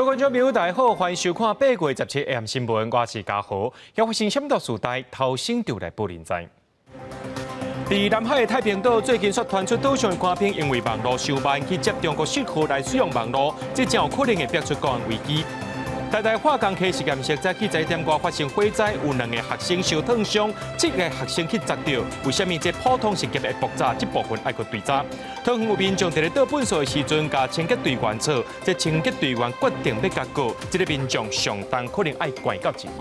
各位观众朋友，大家好，欢迎收看8月17 AM 新闻，我是嘉豪。要发生什么大事代，头先就来报您知。在南海的太平岛，最近却传出岛上的官兵因为网络上班去接中国信号来使用网络，这真有可能会逼出国安危机。台大化工科实验室在记者点外发生火灾，有2个学生受烫伤，7个学生去砸掉。为什么这普通时级会爆炸？这部分爱去追查。桃园有民众伫咧倒粪扫的时阵，甲清洁队员吵，这清洁队员决定要甲告，这个民众上当可能爱关到1年。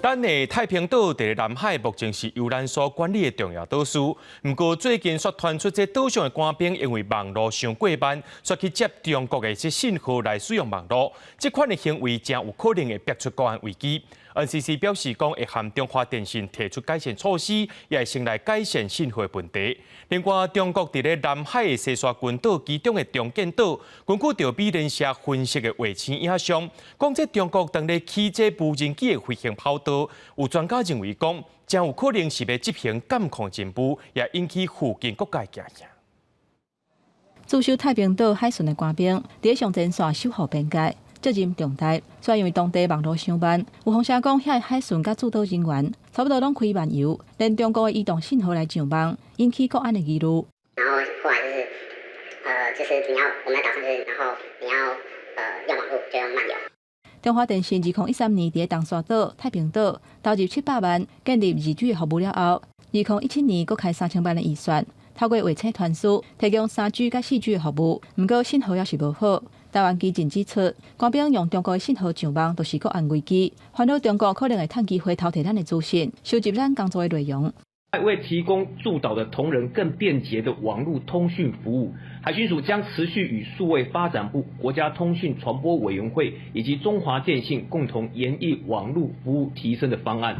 咱的太平岛伫南海，目前是由咱所管理的重要岛屿。不过最近却传出这岛上的官兵因为网络上过慢，却去接中国的信号来使用网络，这款的行为真有可能会逼出国安危机。NCC 表示讲会和中华电信提出改善措施，也会先来改善信号的问题。另外，中国伫咧南海的西沙群岛其中的中建岛，根据着美联社分析的卫星影像，讲这中国当咧起这无人机的飞行跑道，有专家认为讲，将有可能是要执行监控进步，也引起附近国家惊吓。驻守太平岛海巡的官兵，伫上前线守护边界。责任重大，虽因为当地网络上班，有风声讲遐海巡甲驻岛人员差不多拢开漫游，连中国的移动信号来上网，引起国安的疑虑。然后后来就是我们来岛上然后你要用网络就用漫游。中华电信2013年伫东沙岛、太平岛投入700万建立2G 服务了后，2017年搁开3000万的预算，透过卫星传输提供3G 甲4G 的服务，不过信号也是无好。台湾基进指出，官兵用中国的信号上网，都是国安危机，烦恼中国可能会趁机会偷摕咱的资讯，收集咱工作的内容。为提供驻岛的同仁更便捷的网络通讯服务，海巡署将持续与数位发展部、国家通讯传播委员会以及中华电信共同研议网络服务提升的方案。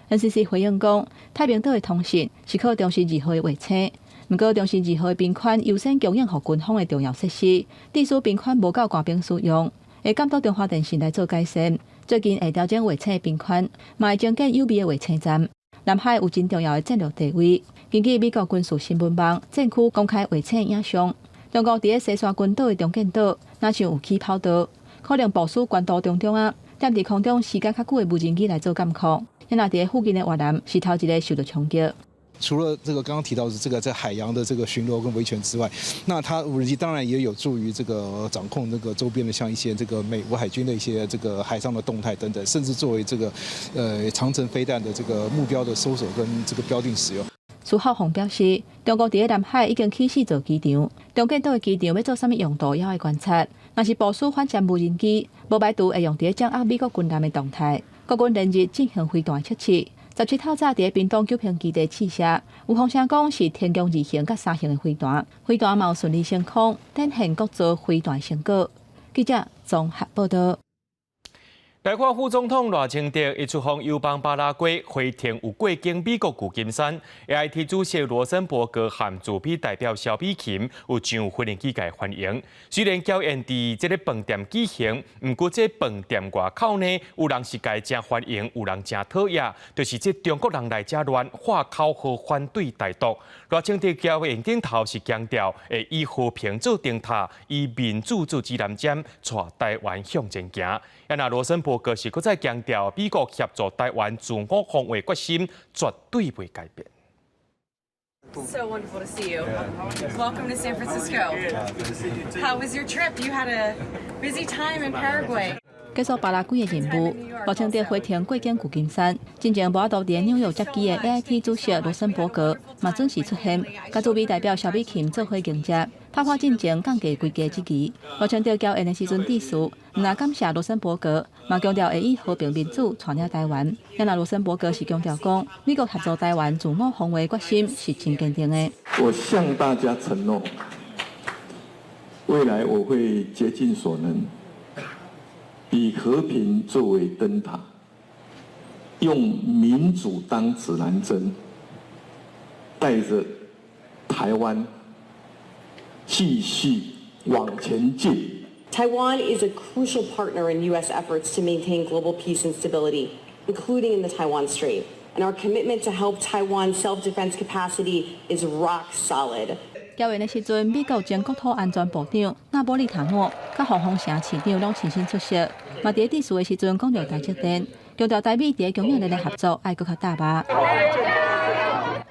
NCC 回应讲，太平岛的通讯是靠中视2号的卫星。不过，中视2号的宾款优先供应给军方的重要设施，地属宾款无够官兵使用，会监督中华电信来做改善。最近会调整卫星的宾款，嘛会增建有味的卫星站。南海有真重要的战略地位。根据美国军事新闻网战区公开卫星影像，中国伫咧西沙群岛的中建岛，若像有起跑道，可能部署关岛中啊，踮伫空中时间较久的无人机来做监控。因若伫咧附近的越南是头一个受到冲击。除了这个刚刚提到的这个在海洋的这个巡逻跟维权之外，那它无人机当然也有助于这个掌控那个周边的像一些这个美国海军的一些这个海上的动态等等，甚至作为这个长程飞弹的这个目标的搜索跟这个标定使用。苏浩宏表示，中国伫咧南海已经起4座机场，中建岛的机场要做啥物用途，也会观察。若是部署反潜无人机，无排除会用伫咧掌握美国军舰的动态。国军连日进行飞弹测试。17号早伫屏东九平基地试射，有风声讲是天宫2型甲3型的飞弹，飞弹嘛有顺利升空，展现各座飞弹成果。记者综合报道。来看副总统赖清德一出访友邦巴拉圭，回程有过境美国旧金山 ，AIT 主席罗森伯格和驻美代表萧美琴有上婚礼机界欢迎。虽然表演伫这个饭店举行，不过这饭店外口呢，有人是界真欢迎，有人真讨厌，就是这中国人来遮乱，话口号反对台独。赖清德交会顶头是强调，会以和平做灯塔，以民主做指南针，带台湾向前行。那罗森伯格是搁再强调，美国协助台湾自我防卫决心绝对不会改变。So wonderful to see you. Welcome to San Francisco. How was your trip? You had a busy time in Paraguay. 结束巴拉圭的任务，赖清德回程过境旧金山，真正无法度伫纽约接机的 AIT 主席罗森伯格嘛准时出现，甲驻美代表萧美琴做伙迎接。拍花进前降低规家之期，赖清德交宴的时阵致辞，唔但感谢罗森伯格，嘛强调会以和平民主传领台湾。因那罗森伯格是强调讲，美国协助台湾自我防卫决心是真坚定的。我向大家承诺，未来我会竭尽所能，以和平作为灯塔，用民主当指南针，带着台湾继续往前进。Taiwan is a crucial partner in U.S. efforts to maintain global peace and stability, including in the Taiwan Strait. And our commitment to help Taiwan's self-defense capacity is rock solid. 交完的时阵，美国前国土安全部长纳波利塔诺甲防风城市长拢亲身出席，嘛伫致辞的时阵讲到台积电，强调台美伫供应链的合作爱搁较大吧。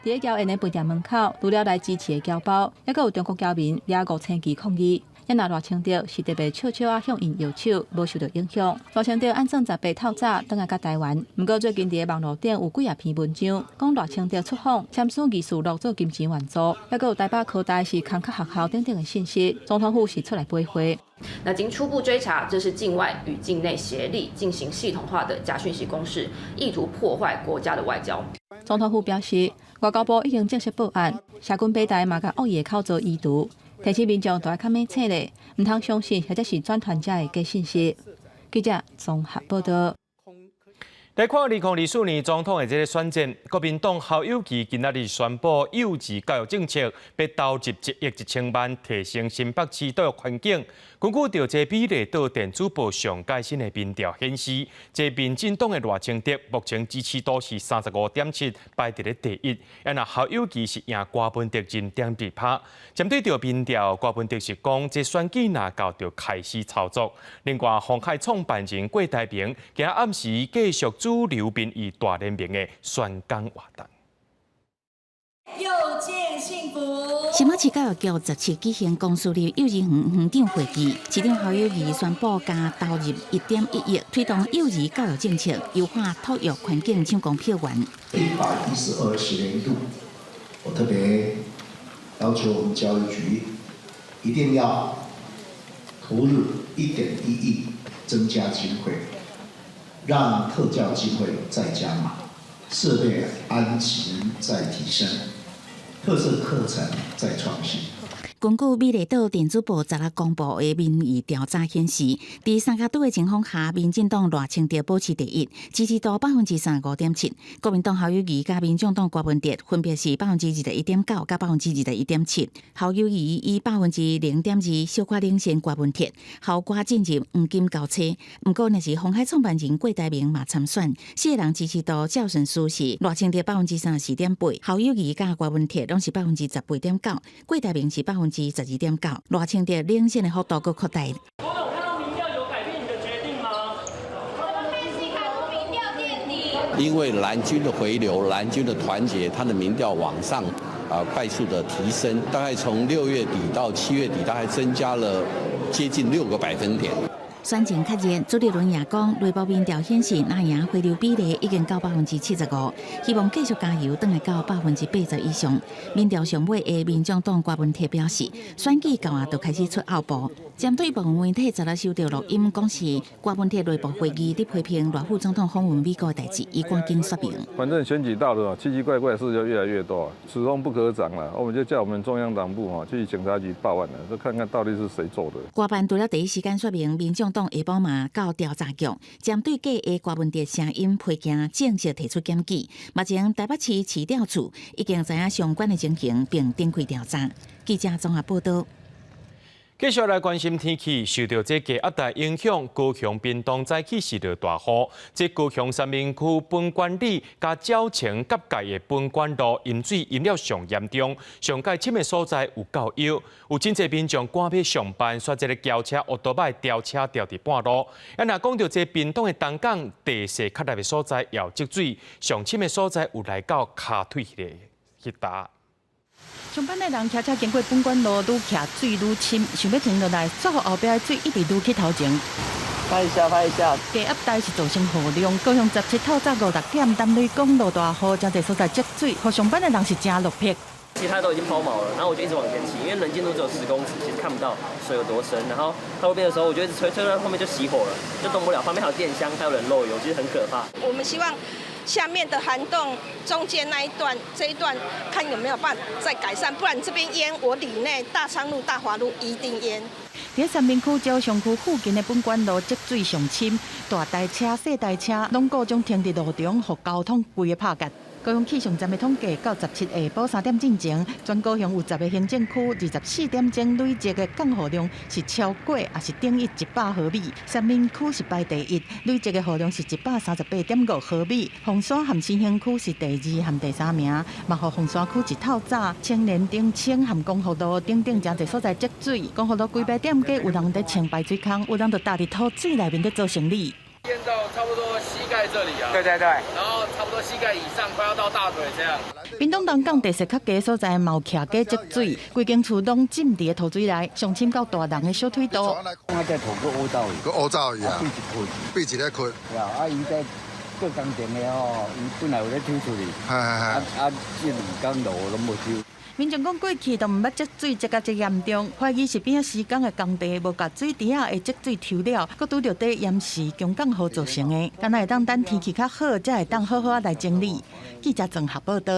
伫交完的饭店门口，除了来支持的侨胞，还佫有中国侨民掠5000支抗议。也拿赖清德是特别悄悄啊向因摇手，无受到影响。赖清德按算18透早返来甲台湾，不过最近伫网络顶有几啊篇文章，讲赖清德出访签署技术录做金钱援助，还佫有台北科大是空壳学校等等的信息，总统府是出来驳回。那经初步追查，这是境外与境内协力进行系统化的假讯息攻势，意图破坏国家的外交。总统府表示，外交部已经正式报案，社群平台嘛甲恶意的口做移除。提醒民众都要较免测咧，唔通相信或者是转传者的假信息。记者综合报道。来看2024年总统的这个选战，国民党侯友宜今仔日宣布幼稚教育政策要投入1亿1000万，提升新北市教育环境。根据调查比例到电子报上最新的民调显示，这民进党的赖清德目前支持度是35.7%，排伫咧第一。那侯友宜是赢郭文哲0.2趴。针对着民调，郭文哲是讲这选举若到就开始操作。另外，鸿海创办人郭台铭今暗时继续主流民意大联盟的宣讲活动。又见幸福。新北市教育局17举行公私立幼儿园园长会议，市长侯友宜宣布加投入1.1亿，推动幼儿教育政策，优化托育环境，抢公票源。112学年度，我特别要求我们教育局一定要投入1.1亿，增加经费，让特教机会再加码，设备安全再提升。特色课程再创新。根据美丽岛电子报昨日公布的民意调查显示，在三甲岛的情况下，民进党赖清德保持第一，支持度35.7%；国民党侯友宜加民众党郭文哲分别是21.9%加21.7%。侯友宜以0.2%小可领先郭文哲，后郭进入黄金交叉。不过，若是鸿海创办人郭台铭嘛参选，4个人支持度较悬殊是赖清德34.8%，侯友宜加郭文哲拢是18.9%，郭台铭是12.9%，赖清德领先的幅度佫扩大。郭董，看到民调有改变你的决定吗？我们开始看出民调垫底。因为蓝军的回流，蓝军的团结，它的民调往上快速的提升，大概从6月底到7月底，大概增加了接近6个百分点。选情较热，朱立伦也讲，内部民调显示，那赢回流比例已经到75%，希望继续加油，等来到80%以上。民调上尾的民众党郭文哲表示，选举到啊就开始出后步。针对部分媒体昨日收到录音，讲是郭文哲内部会议伫批评赖副总统访问美国的代志，伊赶紧说明。反正选举到了，奇奇怪怪的事就越来越多，此风不可长了。我们就叫我们中央党部去警察局报案了，就看看到底是谁做的。郭办除了第一时间说明，民众党下晡嘛到调查局，针对假的郭文哲声音批件正式提出检举。目前台北市市调处已经知影相关的情形，并展开调查。记者综合报道。继续来关心天气，受到这低压带影响，高雄屏东早起是落大雨。这高雄三明区本管里加沼青甲界的本管路淹水淹了上严重，上界深的所在有够幽，有真侪民众赶要上班，煞这个轿车、奥多摆吊车吊伫半路。若讲到这屏东的东港地势较낮的所在要积水，上深的所在有来到骹腿迄搭。上班的人骑车经过本管路，愈骑水愈深，想要停落来，煞互后壁的水一直愈去头前。拍一下，拍一下。低压带是造成雨量，高雄17透早5、6点，淡水公路大雨，真侪所在积水，互上班的人是真落魄。其他都已经抛锚了，然后我就一直往前骑，因为能见度只有10公尺，其实看不到水有多深。然后到路边的时候，我就一直吹到后面就熄火了，就动不了。旁边还有电箱，还有人漏油，其实很可怕。我们希望下面的涵洞中间那一段这一段看有没有办法再改善，不然这边淹，我里内大昌路、大华路一定淹。在三明区、礁上区附近的本管路积水上深，大台车、小台车拢各种停伫路中，互交通规个拍结。高雄气象站的统计，到17下晡3点进前，全高雄有10个行政区24点钟累积的降雨量是超过也是等于100毫米，三明区是排第一，累积的雨量是138.5毫米。凤山和新兴区是第2和第3名，嘛，互凤山区一透早，青年顶青和光复路等真侪所在积水，光复路规排点街有人在清排水坑，有人就踏伫土水内面在做生理。淹到差不多膝盖这里啊，对，然后差不多膝盖以上，快要到大腿这样。屏东东港地势较低所在，嘛有徛街积水，规间厝拢浸伫个土水内，上深到大人的小腿肚。我在土个乌糟鱼，个乌糟鱼啊，闭一个窟。啊，伊在做工程的吼，伊本来有咧抽出去，这2天路拢无抽。民众讲过去都毋捌积水积甲这严重，怀疑是边仔施工的工地无甲水池仔的积水抽了，佮拄着底淹时强降雨造成的。敢若会当等天气较好，才会当好好来整理。记者综合报道。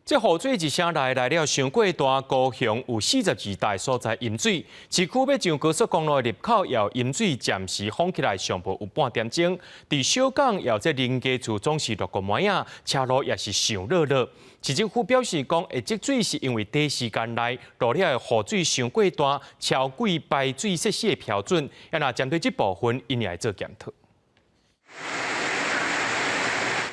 这雨水一声来了，上过大高雄有42带所在淹水，市区要上高速公路的入口也有淹水，暂时封起来，上无有半点钟。伫小港也有这邻家厝总是落个霾啊，车路也是上热热。市政府表示讲，会积水是因为短时间内落了的雨水上过大，超过排水设施的标准，也若针对这部分，因也会做检讨。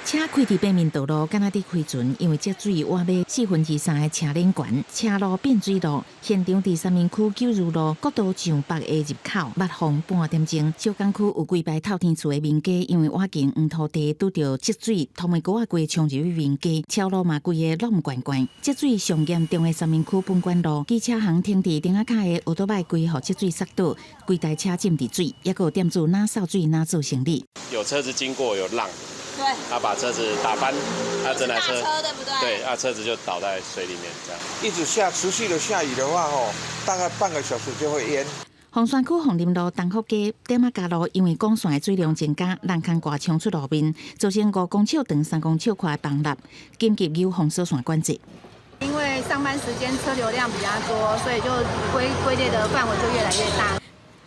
车开伫北面道路，敢若伫开船，因为积水挖买3/4的车轮管，车路变水路。现场伫三民区九如路国道上北的入口，密封半点钟。小港区有几排透天厝的民家，因为挖进黄土地拄着积水，土门沟规冲入去民家，车路嘛规个拢悬。积水上严重的三民区本馆路，机车行停伫顶仔卡的奥多摆规互积水塞倒，规台车浸伫水，也有店主拿扫水拿做行李。有车子经过有浪。对，他把车子打翻，整台车，对不对？对，车子就倒在水里面，这样。一直持续的下雨的话，大概半个小时就会淹。凤山区凤林路东福街点仔加路，因为光线的水量增加，人空挂冲出路面，造成5公尺长、3公尺宽的崩塌，紧急由封锁线管制。因为上班时间车流量比较多，所以就归类的范围就越来越大。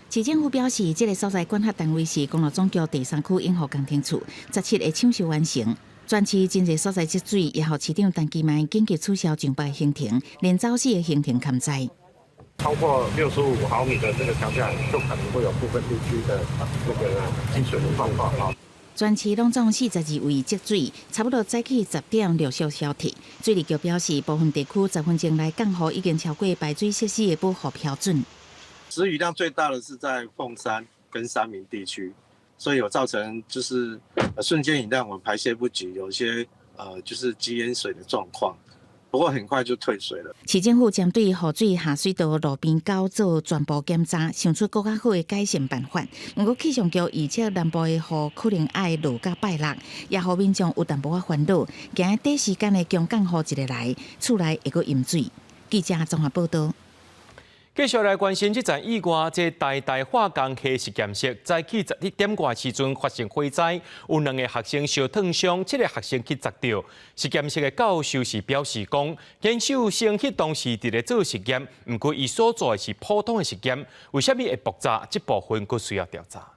市政府表示，这个所在管辖单位是公路总局第3区永和工程处，17个抢修完成。全市真侪所在积水，也互市长陈其迈紧急取消上班行程，连早市的行程勘灾。超过65毫米的这个强降雨，就可能会有部分地区的这个积水的状况啊。全市拢总42位积水，差不多早起10点陆续消退。水利局表示，部分地区10分钟内降雨已经超过排水设施的保护标准。时雨量最大的是在凤山跟三民地区，所以有造成就是瞬间雨量我们排泄不及，有一些就是积淹水的状况。不过很快就退水了。市政府针对雨水下水道路边沟做全部检查，想出更加好的改善办法。不过气象局预测南部的雨可能爱落到拜六，也互民众有淡薄仔烦恼。今日短时间的强降雨一个来，厝内会阁淹水。记者综合报道。继续来关心这站以外，这台大化工系实验室早起11点外时阵发生火灾，有2个学生受烫伤，7个学生去砸掉。实验室的教授是表示讲，研究生迄当时伫咧做实验，不过伊所做的是普通的实验，为什么会爆炸？这部分佫需要调查。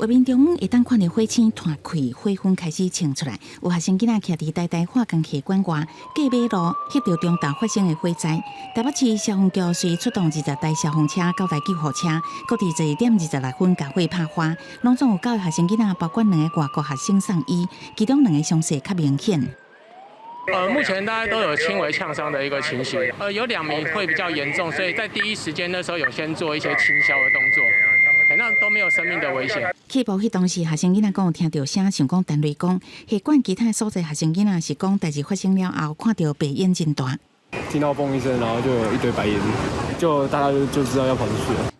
画面中会当看到火星弹开，火焰开始冲出来。有学生囡仔徛伫台大化工系馆外，隔马路翕到中昼发生的火灾。台北市消防局随出动20台消防车、9台救护车，各伫12点26分把火拍花。拢总有9个学生囡仔，包括2个外国学生送医，其中2个伤势较明显。目前大家都有轻微呛伤的一个情形，有2名会比较严重，所以在第一时间那时候有先做一些清消的动作。那都没有生命的危险。起步迄当时，学生囡仔讲有听到声，想讲单位讲，系管其他所在学生囡仔是讲代志发生了后，看到白烟真大。听到嘣一声，然后就有一堆白烟，就大家就知道要跑出去了。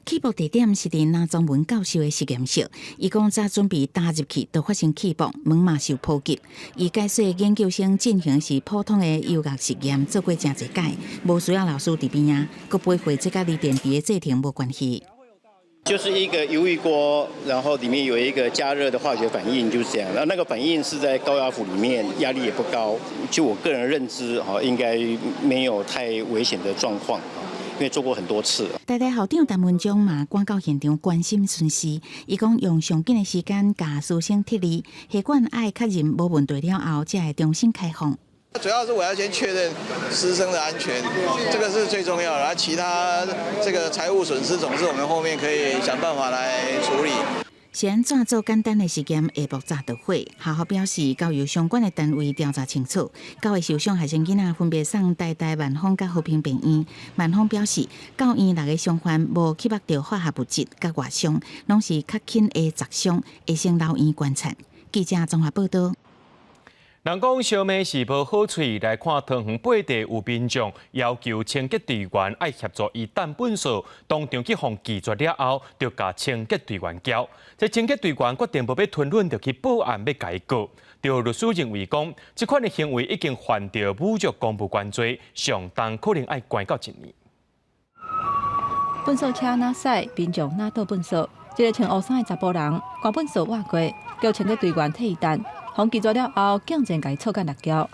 起步地点是伫南中文教授的实验室，伊讲早准备踏入去，就发生起步，门嘛受破击。伊解说研究生进行是普通的油压实验，做过真侪届，无需要老师伫边啊，佮背会这甲锂电池的制停无关系。就是一个油浴锅，然后里面有一个加热的化学反应，就是这样。然后那个反应是在高压釜里面，压力也不高。就我个人认知，应该没有太危险的状况。因为做过很多次了。台大校长陈文忠嘛赶到现场关心顺序，伊讲用上紧的时间甲师生撤离，系馆爱确认无问题了后，才会重新开放。主要是我要先确认师生的安全，这个是最重要的。而其他这个财务损失，总是我们后面可以想办法来处理。是安怎做简单的实验会爆炸就火？校校表示，交由相关的单位调查清楚。9个受伤学生囡仔分别送台大万芳甲和平病院。万芳表示，到院6个伤患无吸入到化学物质甲外伤，拢是较轻的砸伤，会先留院观察。记者综合报道。人讲小妹是无好喙，来看桃园八地有民众要求清洁队员爱协助伊蛋粪扫，当场去互拒绝了后，就甲清洁队员交。这清洁队员决定无要吞忍，就去报案要解告。就律师认为讲，这款的行为已经犯着侮辱公务员罪，上重可能爱关到1年。粪扫车哪驶，民众哪倒粪扫。一个穿乌衫的查甫人，把粪扫挖过，叫清洁队员替伊担。互拒绝了后，竟然甲伊操干6跤，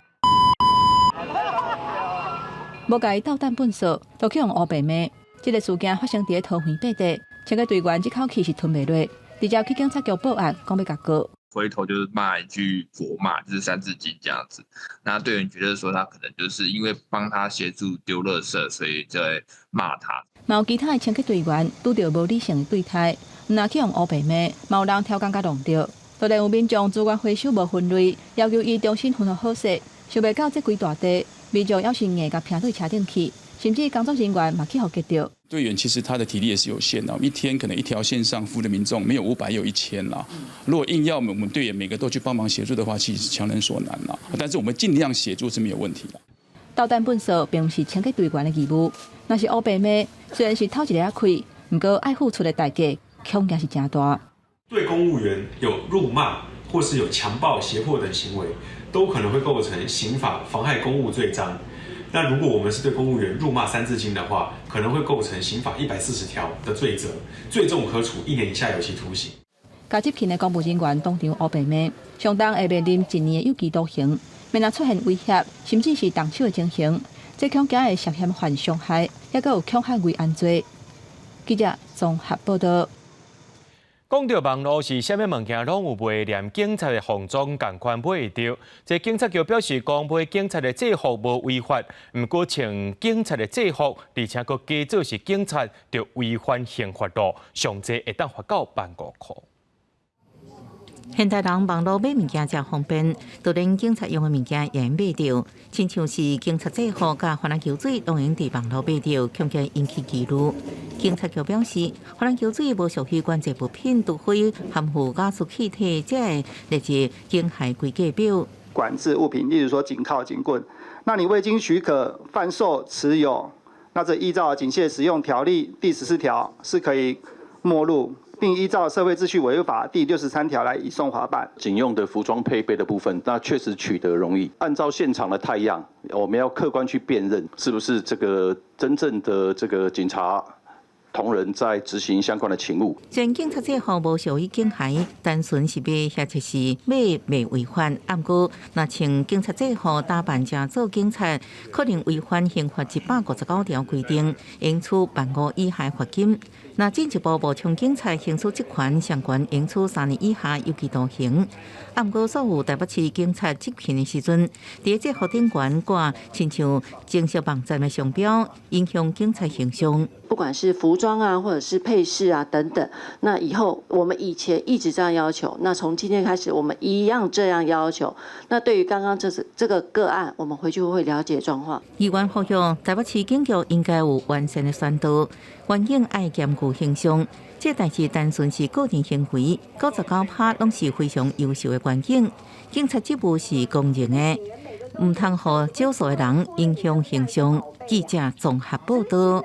无甲伊斗蛋粪扫，就去用乌白骂。这个事件发生伫桃园八地，清洁队员这口气是吞袂落，直接去警察局报案，讲要甲告。回头就是骂一句国骂，就是三字经这样子。那队员觉得说他可能就是因为帮他协助丢垃圾，所以在骂他。嘛有其他的清洁队员拄到无理性的对待，若去用乌白骂，嘛有人挑工甲弄着。就连有民众主管回收无分类，要求伊重新分好好势，想袂到这几大地，民众要是硬甲拼对车顶去，甚至工作人员嘛去互击着。队员其实他的体力也是有限的，一天可能一条线上服务的民众没有500也有1000啦。如果硬要我们队员每个都去帮忙协助的话，其实是强人所难啦。但是我们尽量协助是没有问题的。斗蛋粪扫并不是清洁队员的义务，若是乌白骂，虽然是头一个开，不过爱付出的代价，恐惊是真大。对公务员有辱骂或是有强暴、胁迫等行为，都可能会构成刑法妨害公务罪章。那如果我们是对公务员辱骂三字经的话，可能会构成刑法140条的罪责，最重可处1年以下有期徒刑。甲执勤的公务人员当场乌白骂，相当会面临1年的有期徒刑。免若出现威胁，甚至是动手的情形，这恐惊会涉嫌犯伤害，也佫有恐吓危安罪。记者综合报道。讲到网络是啥物物件拢有卖，连警察的服装同款买会到。这警察局表示，讲买警察的制服无违法，毋过穿警察的制服，而且佫假做是警察，就违反刑法咯，上济会当罚到15000块。现代人网络买物件真方便，就连警察用的物件也买到，亲像是警察制服甲番茄球水，拢用伫网络买到，恐惊引起疑虑。警察局表示，番茄球水无属于管制物品，除非含附加速气体，才会列入警械规格表。管制物品，例如说警铐、警棍，那你未经许可贩售、持有，那这依照《警械使用条例》第14条是可以没入。并依照《社会秩序维护法》第63条来移送法办。警用的服装配备的部分，那确实取得容易。按照现场的态样，我们要客观去辨认，是不是这个真正的这个警察同仁在执行相关的勤务。全警察制服无属于警械，单纯是买或者是买未违反。不过，若穿警察制服打扮成做警察，可能违反刑法159条规定，应处15000以下罚金。若进一步补充警察行使职权，上悬应处3年以下有期徒刑。不过，所有台北市警察执勤的时阵，伫制服顶悬挂亲像情色网站的商标，影响警察形象。不管是服装啊，或者是配饰啊等等，那以后我们以前一直这样要求，那从今天开始我们一样这样要求。那对于刚刚这个个案，我们回去会了解状况。议员呼吁台北市警局应该有完善的宣导，员警爱兼顾形象。这代志单纯是个人行为，99%拢是非常优秀的员警。警察职务是公认的，唔通互少数的人影响形象。记者综合报道。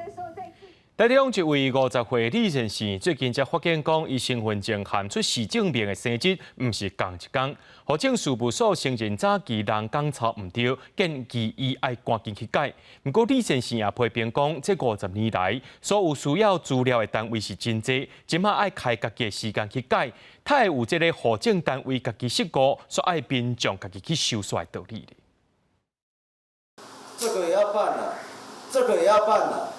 台中一位50岁李先生最近才发现讲，伊身份证含出市政名的生日毋是同一天，户政事务所承认早期人讲错唔对，建议伊爱赶紧去改。不过李先生也批评讲，这50年来所有需要资料的单位是真多，今麦爱开家己的时间去改，他会有这个户政单位家己失误，所爱民众家己去修缮的道理咧。这个也要办了，这个也要办了。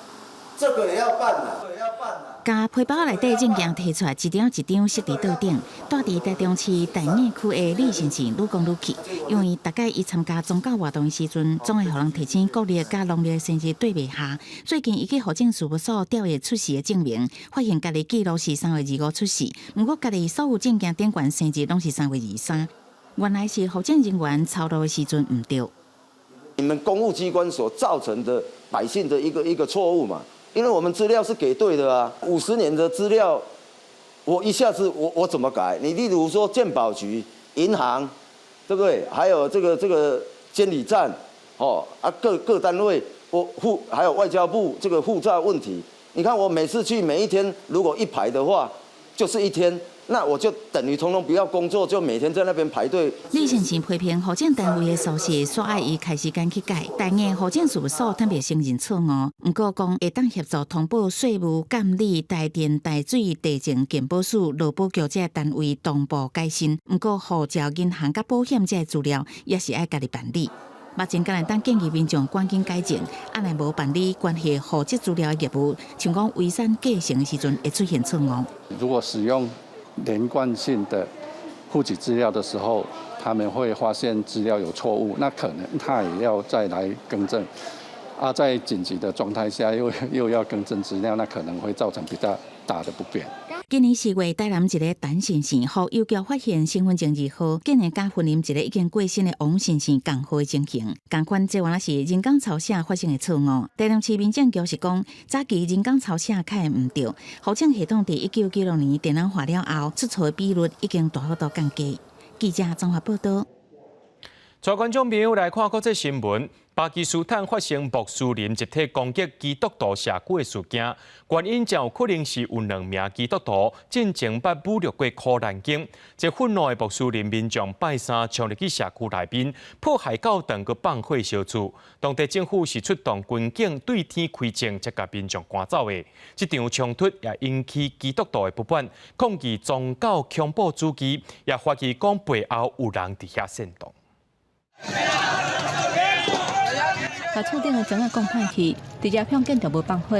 这个也要办的，这个也要办的。甲皮包内底证件摕出来，一张一张塞伫桌顶，带伫台中市大雅区的李先生愈讲愈气，因为大概伊参加宗教活动的时阵，总会互人提醒国历甲农历的生日对袂下。最近伊去户政事务所调阅出世的证明，发现家己记录是3月25出世，不过家己所有证件顶悬生日拢是3月23。原来是户政人员抄录的时阵唔对。你们公务机关所造成的百姓的一个错误嘛？因为我们资料是给对的啊，50年的资料，我一下子我怎么改？你例如说健保局、银行，对不对？还有这个监理站，各单位，还有外交部这个护照问题。你看我每次去，每一天如果一排的话，就是一天。那我就等于通通不要工作，就每天在那边排队。李先生批评户政单位的疏失，所爱伊开时间去改。但个户政事务所特别承认错误，不过讲会当协助通报税务、监理、台电、台水、地政、健保署、劳保局这单位同步改新。不过护照、银行甲保险这资料也是爱家己办理。目前敢会当建议民众赶紧改正，按来无办理关系户籍资料的业务，像讲遗产继承的时阵会出现错误。如果使用连贯性的户籍资料的时候，他们会发现资料有错误，那可能他也要再来更正。在紧急的状态下又要更正资料，那可能会造成比较大的不便。今年4月，台南一个陈先生，互邮局发现身份证2号，竟然甲婚姻一个已经过身的王先生共号的情形。同款这原来是人工抄写发生的错误。台南市民政局是讲，早期人工抄写开的唔对，户政系统伫1996年电脑化了后，出错的比率已经大幅度降低。记者综合报道。带观众朋友来看国际新闻。巴基斯坦发生穆斯林集体攻击基督徒社区的事件，原因就有可能是有2名基督徒进前捌侮辱过苦难经，这愤怒的穆斯林民众拜三冲入去社区内面，破坏教堂佮放火烧厝。当地政府是出动军警对天开枪，才甲民众赶走的。这场冲突也引起基督徒的不满，抗议宗教恐怖主义，也怀疑讲背后有人伫遐煽动。把厝顶的砖仔讲歹去，直接向建筑物放火。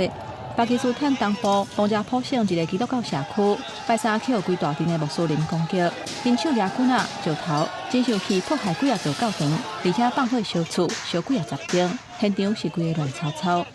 巴基斯坦东部东加普省一个基督教社区，拜三去有几大阵的穆斯林攻击，因手拿棍仔、石头，真上去破坏几座教堂，而且放火烧厝，烧几10间，现场是规个乱糟糟。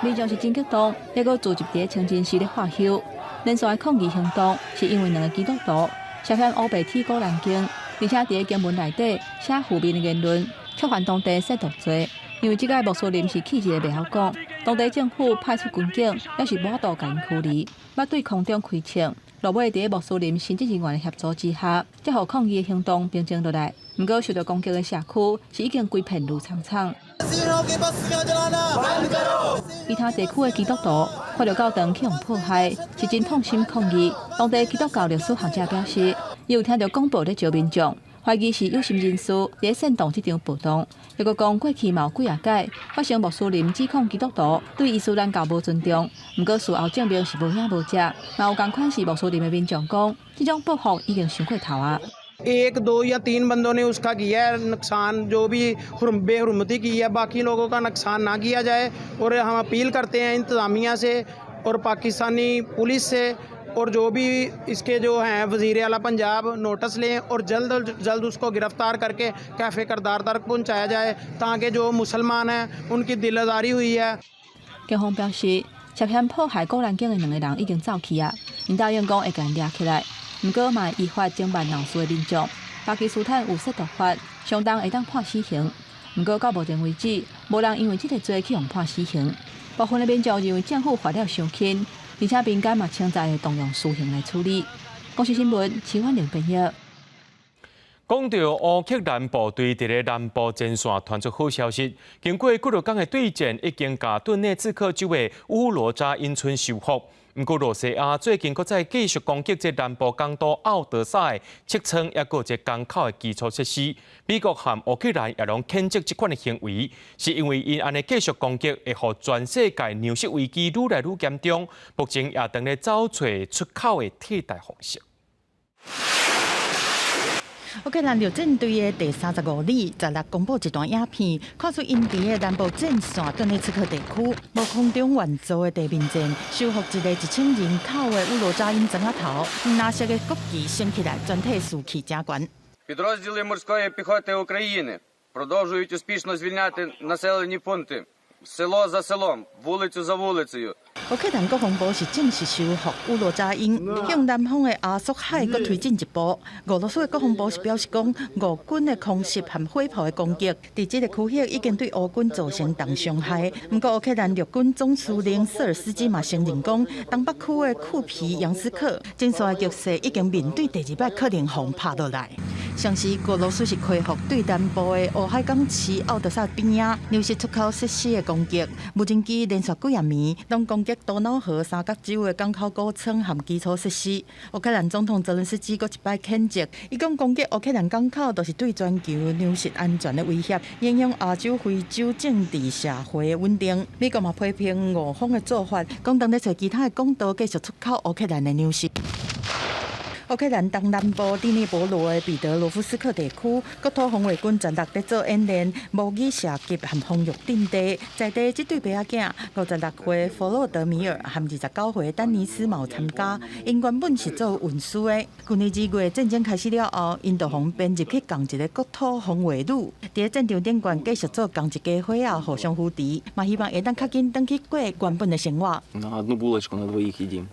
民众是真激动，还佫组织伫清真寺咧化休。连续的抗议行动是因为2个基督徒涉嫌乌白体古兰经，而且伫经文内底写负面的言论。触犯当地亵渎罪，因为这个穆斯林是气节袂晓讲，当地政府派出军警，也是无度甲因驱离，要对空中开枪。落尾伫穆斯林神职人员的协助之下，才互抗议的行动平静落来。不过受到攻击的社区是已经规片如苍苍。其他地区的基督徒看到教堂去用破坏，是真痛心抗议。当地基督教历史学者表示，伊有听到广播咧招民众。怀疑是有心人士伫煽动这场暴动，又佮讲过去嘛有几啊届发生穆斯林指控基督徒对伊斯兰教无尊重，不过事后证明是无影无迹。嘛有同款是穆斯林的民众讲，这种报复已经伤过头啊。1, 2 या 3 बंदों ने उसका किया है नुकसान, जो भी बेहुरमती की है, बाकी लोगों का नुकसान ना किया जाए। और हम अपील करते हैं इंतज़ामिया से और पाकिस्तानी पुलिस से और जो भी इसके जो हैं वज़ीर आला पंजाब नोटिस लें और जल्द उसको गिरफ्तार करके कैफ़े करदार तक पहुंचाया जाए, ताकि जो मुसलमान हैं उनकी दिल आज़ारी हुई है। 警方表示，涉嫌破坏古兰经的2个人已经走去啊，因答应讲会甲因抓起来。不过嘛依法侦办闹事的民众，巴基斯坦有亵渎法，相当会当判死刑。不过到目前为止，无人因为这个罪去用判死刑。部分的民众认为政府罚了伤轻。而且民间嘛称赞会动用私刑来处理。公视新闻，陈婉玲编译。讲到乌克兰部队伫咧南部前线传出好消息，经过几多天的对战，已经甲顿内茨克州的乌罗扎因村收复。不过，罗西亚最近搁再继续攻击这南部港都奥德萨的측村，也搁一港口的基础设施。美国和乌克兰也拢谴责这款的行为，是因为因安尼继续攻击，会互全世界粮食危机愈来愈严重。目前也正咧找找出口的替代方式。乌克兰陆战队的第35旅16公布一段影片，看出因伫的南部战线顿涅茨克地区，无空中援助的地面战，收复一个1000人口的乌罗扎因庄仔头，蓝色的国旗升起来，全体士气正悬。Підрозділи морської піхоти України продовжують успішно звільняти населені пункти, село за селом, вулицю за вулицею. 乌克兰国防部是正式收复乌罗扎因，向南方的阿苏海搁推进一步。俄罗斯的国防部是表示讲，俄军的空袭和火炮的攻击，伫这个区域已经对乌军造成重伤害。不过，乌克兰陆军总司令瑟尔斯基嘛承认讲，东北区的库皮扬斯克前线的局势已经面对第2摆可能轰拍落来。像是俄罗斯是恢复对南部的乌海港市奥德萨边仔粮食出口设施的攻击，无人机连续几夜暝拢攻击多瑙河三角洲的港口高层和基础设施。乌克兰总统泽连斯基搁一摆谴责，伊讲攻击乌克兰港口都是对全球粮食安全的威胁，影响亚洲、非洲政治社会的稳定。美国嘛批评俄方的做法，讲当咧找其他的管道继续出口乌克兰的粮食。乌克兰东南部第聂伯罗的彼得罗夫斯克地区，国土防卫军全力在做演练，模拟射击和防御阵地。在地这对爸仔囝，56岁弗洛德米尔和29岁丹尼斯嘛有参加。因原本是做运输的，去年2月战争开始了后，因就方编入去共一个国土防卫旅，在战场顶悬继续做共一家伙仔，互相扶持，嘛希望会当较紧回去过原本的生活。На одну булочку на двоїх їдім.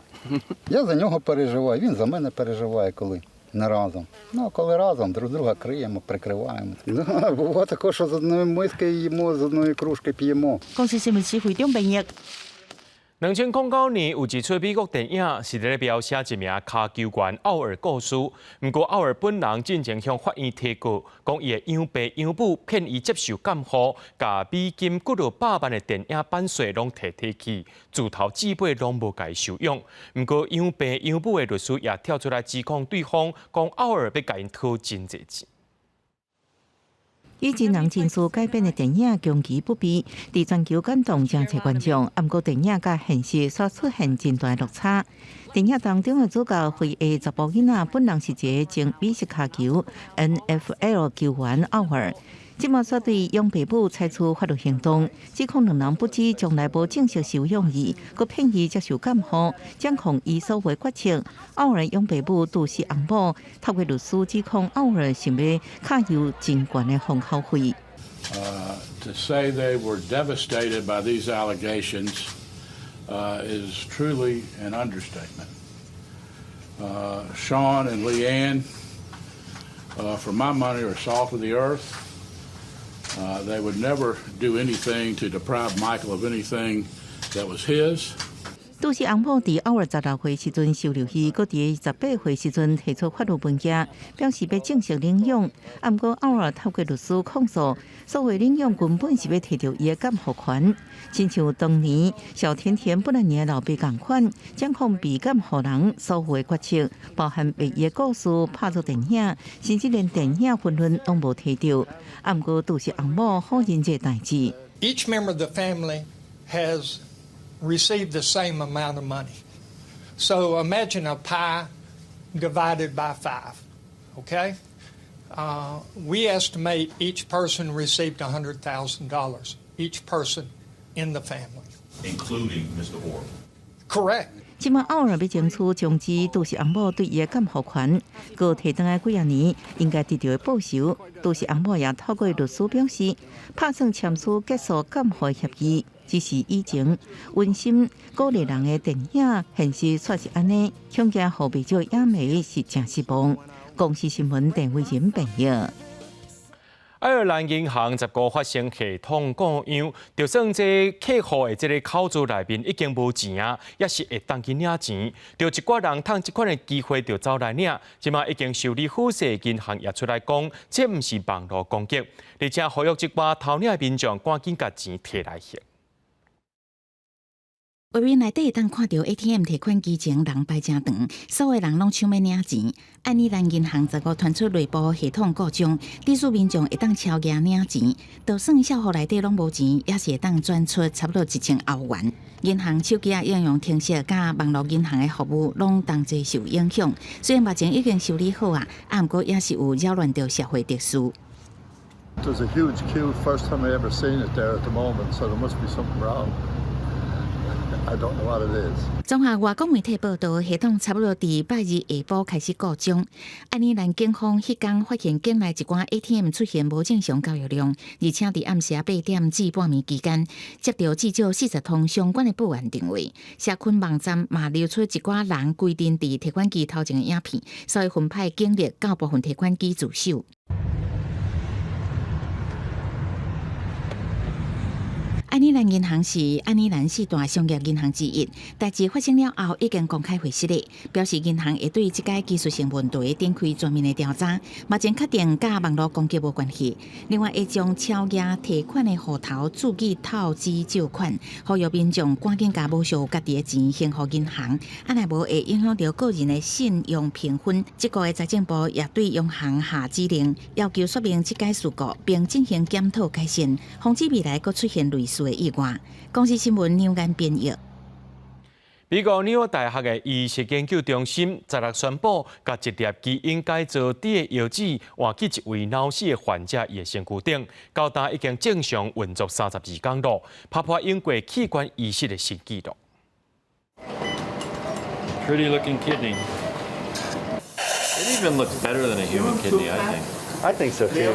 Я за нього переживаю, він за мене переживає, коли не разом. Ну, а коли разом, друг друга криємо, прикриваємо. Буває також, що з одної миски їмо, з одної кружки п'ємо. 公司新闻指挥中编译。2009年有一出美国电影是咧描写一名骹球员奥尔故事，不过奥尔本人进前向法院提告，讲伊的养爸养母骗伊接受监护，甲美金几落百万的电影版税拢提去，自头至尾拢无甲伊收养。不过养爸养母的律师也跳出来指控对方，讲奥尔要甲因讨真侪钱。以真人真事改编的电影攻击不避，伫全球感动正侪观众。不过电影甲现实却出现真大落差。电影当中的主角会的查甫囡仔本人是一个前美式骹球 NFL 球员奥尔。即马却对养爸母采取法律行动，指控两人不止从来无正式收养伊，佮骗伊接受监护，掌控伊所有决策。奥尔养爸母杜氏翁某，透过律师指控奥尔想要卡有真悬的封口费。To say they were devastated by these allegations is truly an understatement. Sean and Leanne, for my money, are salt of the earth. They would never do anything to deprive Michael of anything that was his. 杜氏翁某伫奥尔16岁时阵收留伊，佮伫18岁时阵提出法律文件，表示要正式领养。不过奥尔透过律师控诉，所谓领养根本是要摕到伊的监护权，亲像当年小甜甜不然年老爸同款，掌控被监护人所有的决策，包含为伊的故事拍做电影，甚至连电影分润都无摕到。不过杜氏翁某否认这代志。Each member of the family has received the same amount of money. So imagine a pie divided by 5, okay? We estimate each person received $100,000, each person in the family. Including Mr. Orr. Correct. 即马奥尔要争取终止杜氏翁某对伊的监护权，佮提倒来几啊年应该得到的报酬。杜氏翁某也透过律师表示，打算签署结束监护协议。只是以前温馨鼓励人的电影，现实却是安尼，恐惊互被少影迷是真失望。公司新闻陈伟仁编译。爱尔兰银行19发生系统故障，就算这客户的这个口座内面已经无钱啊，也是会当去领钱。就一寡人趁这款的机会就走来领，即马已经受理虎视银行也出来讲，这毋是网络攻击，而且呼吁这寡偷领的民众赶紧把钱摕来还。委员内底会当看到 ATM 提款机前人排真长，所有人拢抢要领钱。安尼兰银行15传出内部系统故障，多数民众会当超额领钱，就算小户内底拢无钱，也是会当转出差不多1000欧元。银行手机应用程式甲网络银行的服务拢同齐受影响。虽然目前已经修理好啊，毋过也是有扰乱到社会秩序。There's a huge queue. First time I ever seen it there at the moment, so there must be something wrong. I don't know what it is. 综合外国媒体报道，系统差不多伫拜二下晡开始故障。安尼兰警方迄天发现境内一寡 ATM 出现无正常交易量，而且伫暗时8点至半暝期间，接到至少40通相关的报案电话。社群网站嘛流出一寡人规定伫提款机头前的影片，所以分派警力到部分提款机自首。安尼兰银行是安尼兰4大商业银行之一，代志发生了后已经公开回释了，表示银行会对这个技术性问题展开全面的调查，目前确定甲网络攻击无关系。另外，会将超额提款的户头注记透支借款，呼吁民众赶紧甲无收家己的钱还互银行，若无会影响到个人的信用评分。这个月财政部也对央行下指令，要求说明这个事故，并进行检讨改善，防止未来佫出现类似的意外。公司新闻neu眼编译。美国纽约大学的医学研究中心16宣布，甲一粒基因改造猪的药子换去一位脑死的患者的身躯顶，到达已经正常运作32天了，打破英国器官移植的新纪录。Pretty looking kidney. It even looks better than a human kidney, I think so too.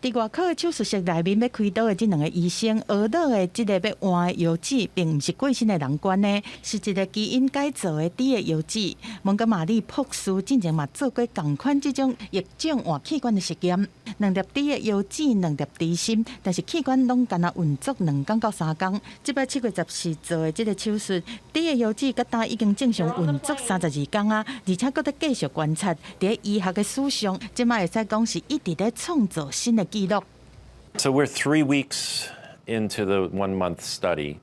伫外口的手术室内面要开刀的这2个医生，学到的这个要换的药剂，并不是过身的人捐的，是一个基因改造的猪的药剂。蒙哥马利博士之前嘛做过同款这种疫种换器官的实验，2粒猪的药剂，2粒猪心，但是器官拢干那运作2天到3天。这摆7月14做的这个手术，猪的药剂甲胆已经正常运作32天啊，而且搁在继续观察，伫医学的史上，即摆会使讲是一直在创造新的。So we're 3 weeks into the 1 month study,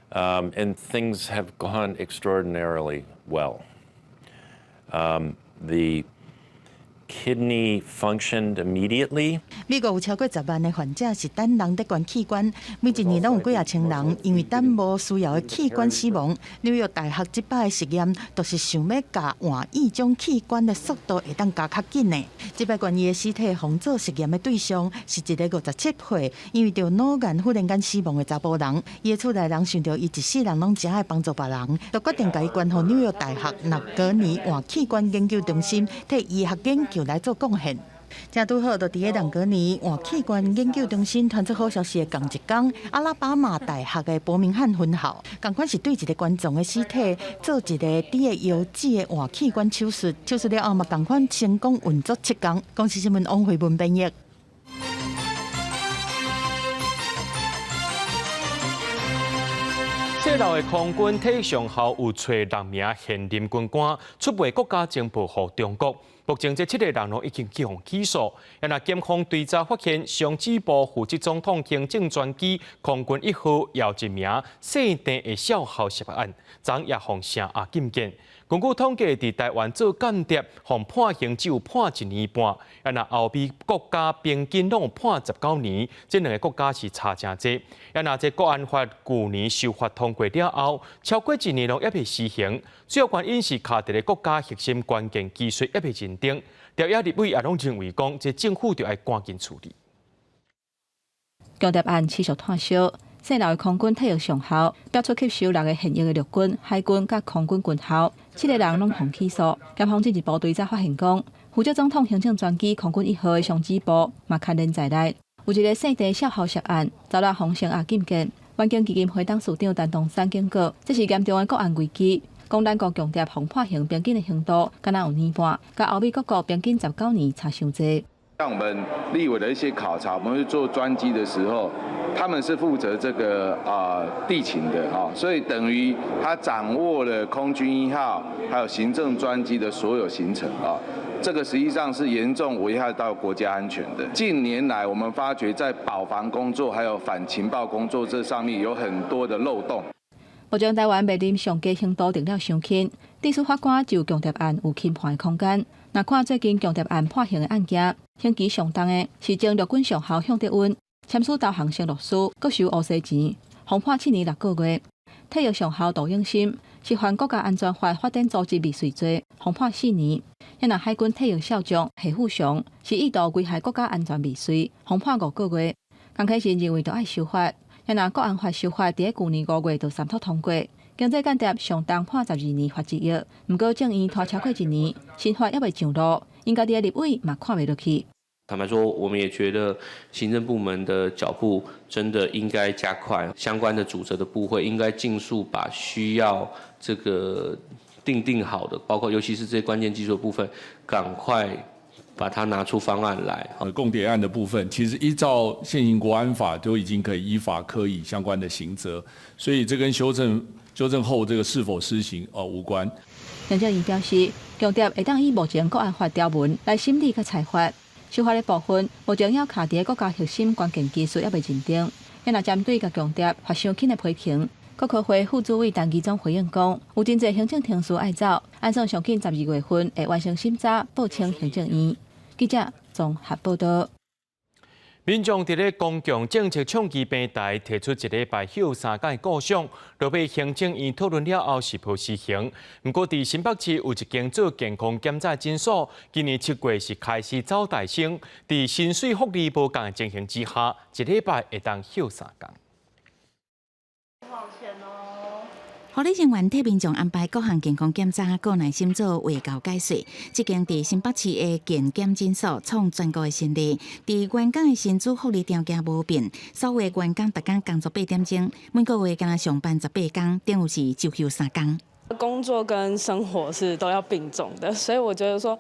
and things have gone extraordinarily well. The kidney functioned immediately. 美国有超过10万的患者是等人在捐器官，每一年拢有几啊千人因为等无需要的器官死亡。纽约大学这摆的实验，就是想要甲换异种器官的速度会当加较紧的。这摆捐伊的尸体防做实验的对象是一个57岁，因为着脑癌忽然间死亡的查甫人。伊的厝内人想到伊一世人拢真爱帮助别人，就决定甲伊捐予纽约大学纳格尼换器官研究中心，替医学研究来做贡献。正拄好，就伫个纳格尼换器官研究中心传出好消息的同一天，阿拉巴马大学的伯明翰分校，同款是对一个观众的尸体做一个猪的腰子的换器官手术，手术了后嘛同款成功运作7天。公司新闻王慧文编译。谢老的空军体育上校有找6名现任军官出卖国家情报予中国。目前这7个人拢已经被起诉。那检方追查发现，上指部负责总统行政专机空军1号有一名姓邓的少校涉案，昨也互城下禁见。根据统计，伫台湾做间谍，互判刑只有判1年半。那后边国家平均拢有判19年，这2个国家是差真济。那这国安法去年修法通过了后，超过1年拢也未施行，主要原因是卡伫咧国家核心关键技术也未认定。调查立委也拢认为讲，这政府就要赶紧处理。间谍案持续炭烧。姓刘的空军体育上校标出吸收6个现役的陆军、海军甲空军军校，7个人拢互起诉。检方进一步追查发现讲，负责总统行政专机空军1号的上指部嘛牵连在内。有一个姓邓少校涉案，遭到洪城下禁见。环境基金会董事长陈东山警告，这是严重的国安危机。讲咱国强调互判刑平均的刑度，敢若有年半，甲欧美各国平均19年差伤济。像我们立委的一些考察，我们去做专机的时候，他们是负责这个地勤的啊，所以等于他掌握了空军1号还有行政专机的所有行程啊，这个实际上是严重危害到国家安全的。近年来，我们发觉在保防工作还有反情报工作这上面有很多的漏洞。目前台湾面临上街刑度定了伤轻，地司法官就强盗案有轻判的空间。若看最近强盗案判刑的案件，刑期上重的是前陆军上校向德温签署投降承诺书，搁收乌西钱，轰判7年6个月。体育上校杜永新是犯国家安全法法定组织未遂罪，轰判4年。也若海军体育少将谢富祥是意图危害国家安全未遂，轰判5个月。刚开始认为都爱修法，也若国安法修法伫去年5月就3读通过。经济间谍上重判12年罚1亿，不过正院拖超过1年，新法还未上路，因家己的立委嘛看袂落去。坦白说，我们也觉得行政部门的脚步真的应该加快，相关的主责的部会应该尽速把需要这个定好的，包括尤其是这些关键技术的部分，赶快把它拿出方案来。共谍案的部分，其实依照现行国安法都已经可以依法科以相关的刑责，所以这跟修正后这个是否施行无关。杨正英表示，强调会当以目前国安法条文来审理和裁罚。修法的部分，目前要卡伫国家核心关键技术还未认定。也若针对甲强谍罚伤轻的批评，国科会副主委陈其忠回应讲，有真侪行政程序爱走，按算上紧12月份会完成审查，报请行政院。记者综合报道。民众伫咧公共政策倡议平台提出1礼拜休3天的构想，落被行政院讨论了后是否施行。不过，伫新北市有一间做健康检查诊所，今年7月是开始招待生，伫薪水福利无共的情形之下，1礼拜会当休3天。护理人员替民众安排各项健康检查，个耐心做卫教解说。这间伫新北市的健检诊所创全国的先例，伫员工的薪资福利条件无变，所有员工逐工工作8点钟，每个月敢若上班18天，等于是周休3天。工作跟生活是都要并重的，所以我觉得说，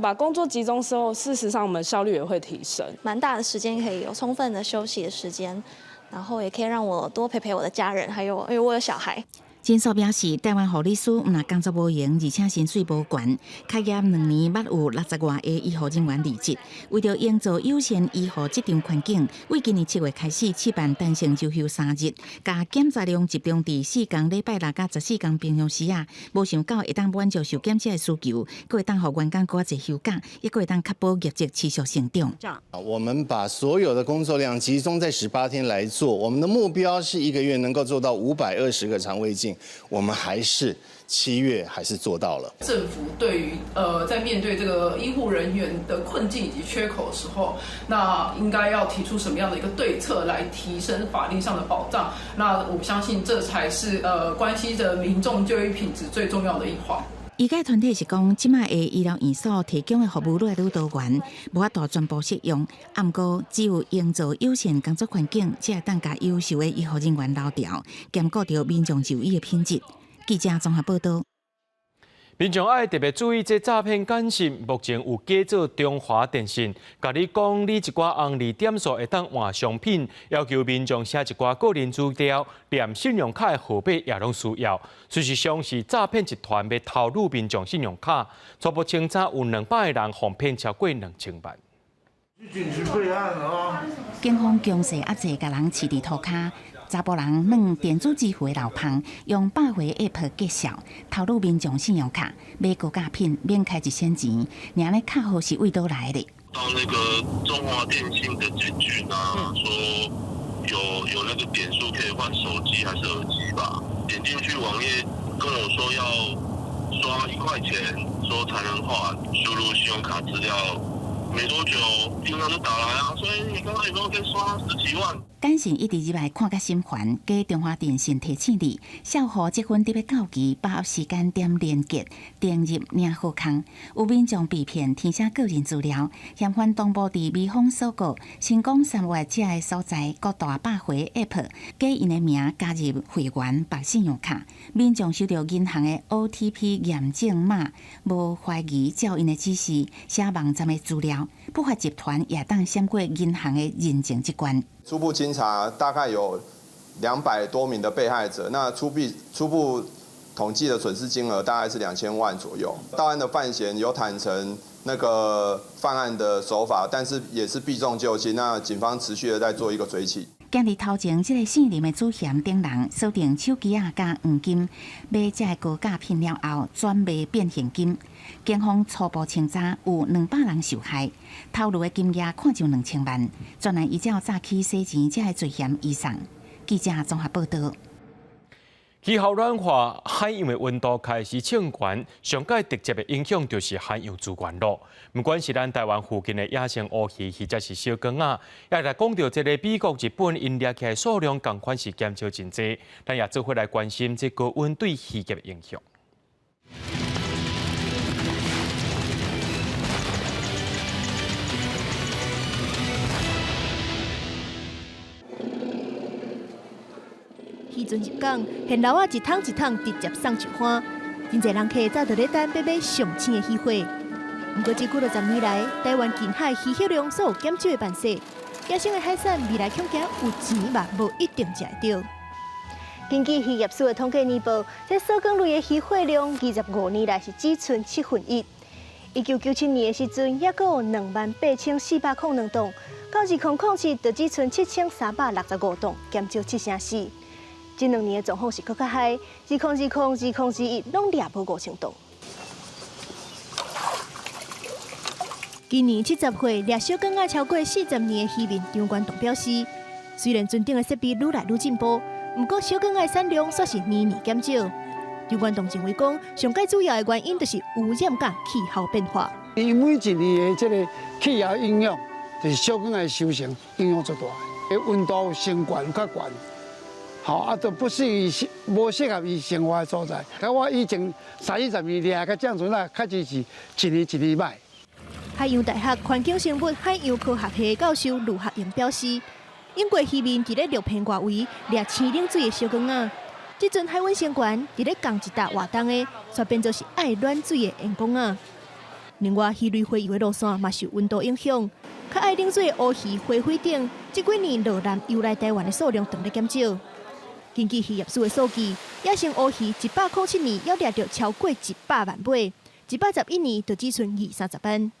把工作集中之后，事实上我们效率也会提升，蛮大的时间可以有充分的休息的时间，然后也可以让我多陪陪我的家人，还有因为我有小孩。诊所表示，台湾护理师毋但工作无闲，而且薪水无悬。开业2年，捌有60多的医护人员离职。为着营造友善医护职场环境，为今年7月开始试办弹性周休3日，甲检查量集中伫4天礼拜6甲14天平常时啊，无想到会当满足受检测的需求，佫会当互员工更侪休假，也佫会当确保业绩持续成长。我们把所有的工作量集中在18天来做，我们的目标是1个月能够做到520个肠胃镜。我们还是7月还是做到了。政府对于在面对这个医护人员的困境以及缺口的时候，那应该要提出什么样的一个对策来提升法律上的保障？那我相信这才是关系着民众就医品质最重要的一环。医界团体是讲，即卖的医疗院所提供的服务越来越多元，无法度全部适用。不过，只有营造友善工作环境，才会当甲优秀的医护人员留调，兼顾到民众就医的品质。记者综合报道。民众爱特别注意这诈骗简讯，目前有假做中华电信，甲你讲你一寡红利点数会当换商品，要求民众写一寡个人资料，连信用卡的号码也拢需要。事实上是诈骗集团要偷入民众信用卡，初步清查有200个人哄骗超过2000万。警局备案啊！警方强势压制甲人饲伫涂骹。查甫人弄电子支付的流氓，用百回 App 介绍偷入民众信用卡，买高价品免开1,000钱。娘的卡号是为倒来的？到那个中华电信的检举呢，说有那个点数可以换手机还是耳机吧？点进去网页跟我说要刷1块钱，说才能换，输入信用卡资料。没多久，银行就打来啊，所以你刚刚有没有可以刷10几万？简讯一直入来看甲心烦，加中华电信提醒你，小户结婚特别到期，把握时间点连结，登入领好康。有民众被骗填写个人资料，嫌犯同步伫美方所告，成功3月这个所在各大百回 App， 加因的名加入会员办信用卡。民众收到银行的 OTP 验证码，无怀疑照因的指示写网站的资料，不法集团也当闪过银行的认证机关。初步清查，大概有200多名的被害者，那初步统计的损失金额大概是2000万左右。到案的犯嫌有坦诚那个犯案的手法，但是也是避重就轻。那警方持续的在做一个追缉。今日头前，这个姓林的主嫌顶人锁定手机啊加黄金，买这个高价品了后，转卖变现金。警方初步清查有200人受害，透露的金额看就2000万，专案依照诈欺洗钱这个罪嫌移送。记者综合报道。气候暖化，海洋的温度开始升悬，上界直接的影响就是海洋资源咯。不管是咱台湾附近的野生乌鱼，或者是小竿仔，也来讲到这个美国、日本因掠起来数量同款是减少真多，咱也做伙来关心这高温对渔业的影响。渔船入港，现捞啊一桶一桶直接送上岸，真侪人客早就咧等买上千的渔货。不过，这几落10年来，台湾近海渔获量所有减少的办势，野生的海产未来恐惊有钱嘛，无一定食得到。根据渔业署的统计年报，这所港类的渔获量25年来是只剩1/7。1997年的时阵，也有28402吨，到2007就只剩7365吨，减少7%。这2年的状况是更较歹，2020、2021拢掠无5000吨。今年70岁掠小竿仔超过40年的渔民张冠栋表示，虽然船顶的设备愈来愈进步，不过小竿仔的产量却是年年减少。张冠栋认为讲，上界主要的原因就是污染甲气候变化。因为一年的这个气候影响，就是小竿仔的收成影响最大的，温度升悬较悬。好啊，都不适宜、无适合伊生活的所在。甲我以前30-40年掠甲这样船啦，确实是一年一年歹。海洋大学环境生物海洋科学系教授卢学英表示，英国渔民伫咧6片外围掠青冷水的小竿仔，即阵海温升悬，伫咧降一搭活动的，却变作是爱暖水的盐竿仔。另外，鱼类洄游的路线嘛受温度影响，较爱冷水的乌鱼、灰灰等，这几年落南游来台湾的数量同咧减少。根据渔业署的数据，野生乌鱼107年要掠到超过100万尾，111年就只剩20-30万。